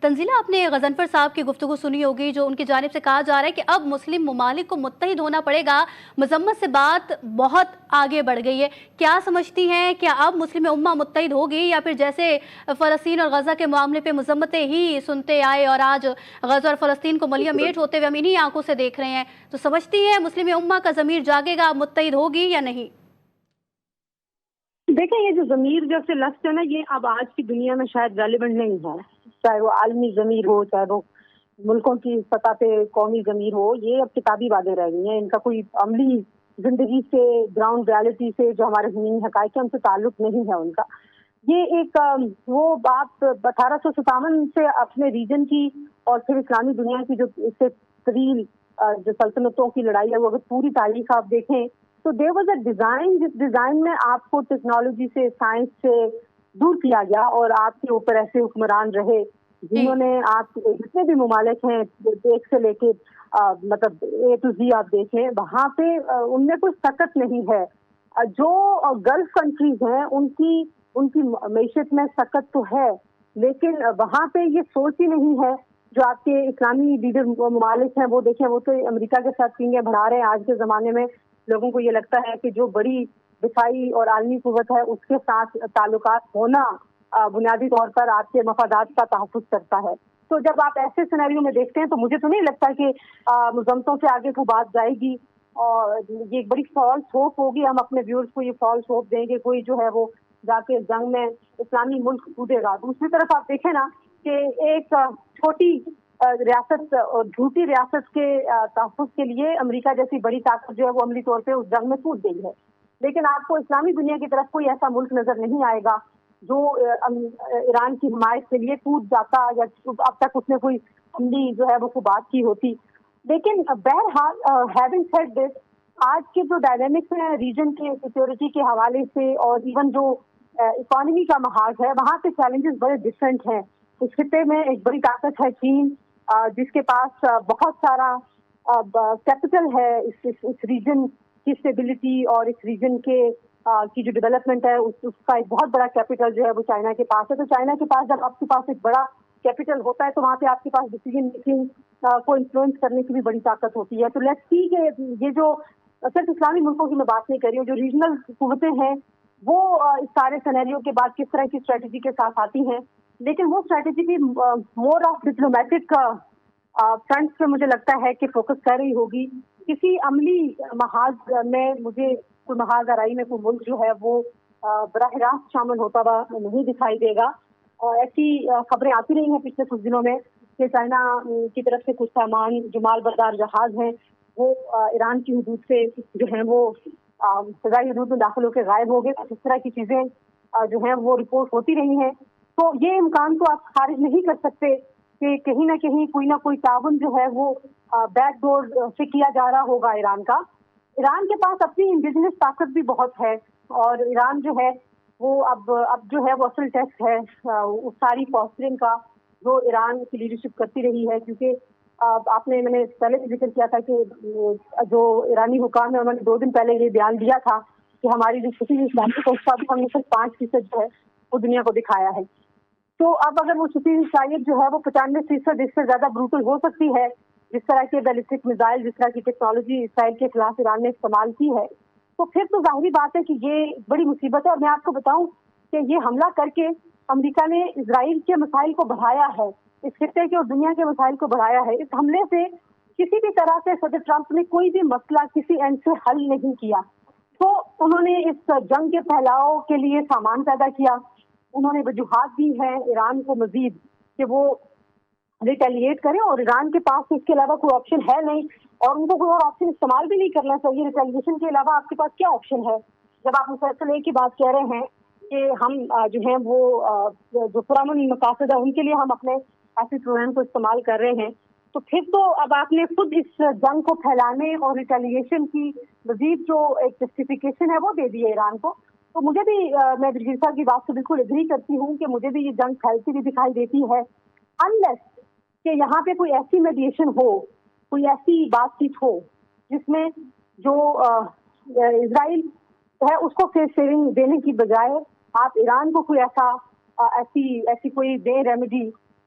تنزیلہ، آپ نے غضنفر صاحب کی گفتگو سنی ہوگی جو ان کی جانب سے کہا جا رہا ہے کہ اب مسلم ممالک کو متحد ہونا پڑے گا. مذمت سے بات بہت آگے بڑھ گئی ہے. کیا سمجھتی ہیں، کیا اب مسلم امہ متحد ہوگی یا پھر جیسے فلسطین اور غزہ کے معاملے پہ مذمتیں ہی سنتے آئے اور آج غزہ اور فلسطین کو ملیا میٹ ہوتے ہوئے ہم انہی آنکھوں سے دیکھ رہے ہیں، تو سمجھتی ہیں مسلم امہ کا ضمیر جاگے گا، متحد ہوگی یا نہیں؟ دیکھیں، یہ جو ضمیر جیسے لفظ ہے نا، یہ اب آج کی دنیا میں شاید ریلیونٹ نہیں ہے. چاہے وہ عالمی ضمیر ہو، چاہے وہ ملکوں کی سطح پہ قومی ضمیر ہو، یہ اب کتابی باتیں رہ گئی ہیں. ان کا کوئی عملی زندگی سے، گراؤنڈ ریالٹی سے، جو ہمارے زمینی حقائق ہیں ان سے تعلق نہیں ہے ان کا. یہ ایک وہ بات 1857 سے اپنے ریجن کی اور پھر اسلامی دنیا کی جو اس سے طویل جو سلطنتوں کی لڑائی ہے، وہ اگر پوری تاریخ آپ دیکھیں تو دیر واز اے ڈیزائن، جس ڈیزائن میں آپ کو ٹیکنالوجی سے، سائنس سے دور کیا گیا اور آپ کے اوپر ایسے حکمران رہے جنہوں نے آپ جتنے بھی ممالک ہیں ایک سے لے کے مطلب اے ٹو زی آپ دیکھیں، وہاں پہ ان میں کوئی سکت نہیں ہے. جو گلف کنٹریز ہیں ان کی معیشت میں سکت تو ہے، لیکن وہاں پہ یہ سوچ ہی نہیں ہے. جو آپ کے اسلامی لیڈر ممالک ہیں وہ دیکھیں، وہ تو امریکہ کے ساتھ پینگیں بڑھا رہے ہیں. آج کے زمانے میں لوگوں کو یہ لگتا ہے کہ جو بڑی دفاعی اور عالمی قوت ہے اس کے ساتھ تعلقات ہونا بنیادی طور پر آپ کے مفادات کا تحفظ کرتا ہے. تو جب آپ ایسے سینیریو میں دیکھتے ہیں تو مجھے تو نہیں لگتا کہ مذمتوں سے آگے کو بات جائے گی، اور یہ ایک بڑی فالس ہوپ ہوگی. ہم اپنے ویورز کو یہ فالس ہوپ دیں گے کوئی جو ہے وہ جا کے جنگ میں اسلامی ملک کودے گا. دوسری طرف آپ دیکھیں نا کہ ایک چھوٹی ریاست اور جھوٹی ریاست کے تحفظ کے لیے امریکہ جیسی بڑی طاقت جو ہے وہ عملی طور پہ اس جنگ میں کود گئی ہے. لیکن آپ کو اسلامی دنیا کی طرف کوئی ایسا ملک نظر نہیں آئے گا جو ایران کی حمایت کے لیے کود جاتا، یا اب تک اس نے کوئی عملی جو ہے وہ بات کی ہوتی. لیکن بہرحال ہیونگ سیڈ دس، آج کے جو ڈائنامکس ہیں ریجن کے سیکورٹی کے حوالے سے اور ایون جو اکانومی کا محاذ ہے، وہاں پہ چیلنجز بڑے ڈفرینٹ ہیں. اس خطے میں ایک بڑی طاقت ہے چین، جس کے پاس بہت سارا کیپٹل ہے اس ریجن کی اسٹیبلٹی اور اس ریجن کی جو ڈیولپمنٹ ہے اس کا ایک بہت بڑا کیپٹل جو ہے وہ چائنا کے پاس ہے. تو چائنا کے پاس جب آپ کے پاس ایک بڑا کیپٹل ہوتا ہے تو وہاں پہ آپ کے پاس ڈیسیجن میکنگ کو انفلوئنس کرنے کی بھی بڑی طاقت ہوتی ہے. تو لیٹس سی کہ یہ جو صرف اسلامی ملکوں کی میں بات نہیں کر رہی ہوں، جو ریجنل قوتیں ہیں وہ اس سارے سینیریو کے بعد کس طرح کی اسٹریٹجی کے ساتھ آتی ہیں. لیکن وہ اسٹریٹجی بھی مور آف ڈپلومیٹک فرنٹ پہ مجھے لگتا ہے کہ فوکس کر رہی ہوگی. کسی عملی محاذ میں مجھے کوئی محاذ آرائی میں کوئی ملک جو ہے وہ براہ راست شامل ہوتا ہوا نہیں دکھائی دے گا. اور ایسی خبریں آتی رہی ہیں پچھلے کچھ دنوں میں کہ چائنا کی طرف سے کچھ سامان جو مال بردار جہاز ہیں وہ ایران کی حدود سے جو ہیں وہ فضائی حدود میں داخل ہو کے غائب ہو گئے. اس طرح کی چیزیں جو ہیں وہ رپورٹ ہوتی رہی ہیں. تو یہ امکان تو آپ خارج نہیں کر سکتے کہ کہیں نہ کہیں کوئی نہ کوئی تعاون جو ہے وہ بیک ڈور سے کیا جا رہا ہوگا ایران کا. ایران کے پاس اپنی انڈیجنس طاقت بھی بہت ہے، اور ایران جو ہے وہ اب جو ہے وہ اصل ٹیسٹ ہے اس ساری پوسچرنگ کا جو ایران کی لیڈرشپ کرتی رہی ہے. کیونکہ میں نے پہلے بھی ذکر کیا تھا کہ جو ایرانی حکام ہے انہوں نے 2 دن پہلے یہ بیان دیا تھا کہ ہماری جو چھٹی ہوئی اسلامی کو اس کا بھی ہم نے صرف 5% جو ہے وہ دنیا کو دکھایا ہے. تو اب اگر وہ چھٹی ہوئی شاید جو ہے وہ 95% اس سے زیادہ بروٹل ہو سکتی ہے، جس طرح کے بیلسٹک میزائل، جس طرح کی ٹیکنالوجی اسرائیل کے خلاف ایران نے استعمال کی ہے، تو پھر تو ظاہری بات ہے کہ یہ بڑی مصیبت ہے. اور میں آپ کو بتاؤں کہ یہ حملہ کر کے امریکہ نے اسرائیل کے مسائل کو بڑھایا ہے، اس خطے کے اور دنیا کے مسائل کو بڑھایا ہے. اس حملے سے کسی بھی طرح سے صدر ٹرمپ نے کوئی بھی مسئلہ کسی اینڈ سے حل نہیں کیا. تو انہوں نے اس جنگ کے پھیلاؤ کے لیے سامان پیدا کیا. انہوں نے وجوہات دی ہیں ایران کو مزید کہ وہ ریٹیلیٹ کریں، اور ایران کے پاس اس کے علاوہ کوئی آپشن ہے نہیں، اور ان کو کوئی اور آپشن استعمال بھی نہیں کرنا چاہیے. ریٹیلیشن کے علاوہ آپ کے پاس کیا آپشن ہے؟ جب آپ مسلسل ایک ہی بات کہہ رہے ہیں کہ ہم جو ہیں وہ جو پرامن مقاصد ہے ان کے لیے ہم اپنے ایسی پروگرام کو استعمال کر رہے ہیں، تو پھر تو اب آپ نے خود اس جنگ کو پھیلانے اور ریٹیلیشن کی مزید جو ایک جسٹیفیکیشن ہے وہ دے دی ہے ایران کو. تو مجھے بھی میں برجیر صاحب کی بات سے بالکل اگری کرتی ہوں کہ مجھے بھی یہ جنگ پھیلتی بھی دکھائی دیتی ہے، انلیس کہ یہاں پہ کوئی ایسی میڈیشن ہو، کوئی ایسی بات چیت ہو جس میں جو اسرائیل ہے اس کو فیس سیونگ دینے کی بجائے آپ ایران کو کوئی ایسی کوئی دے ریمیڈی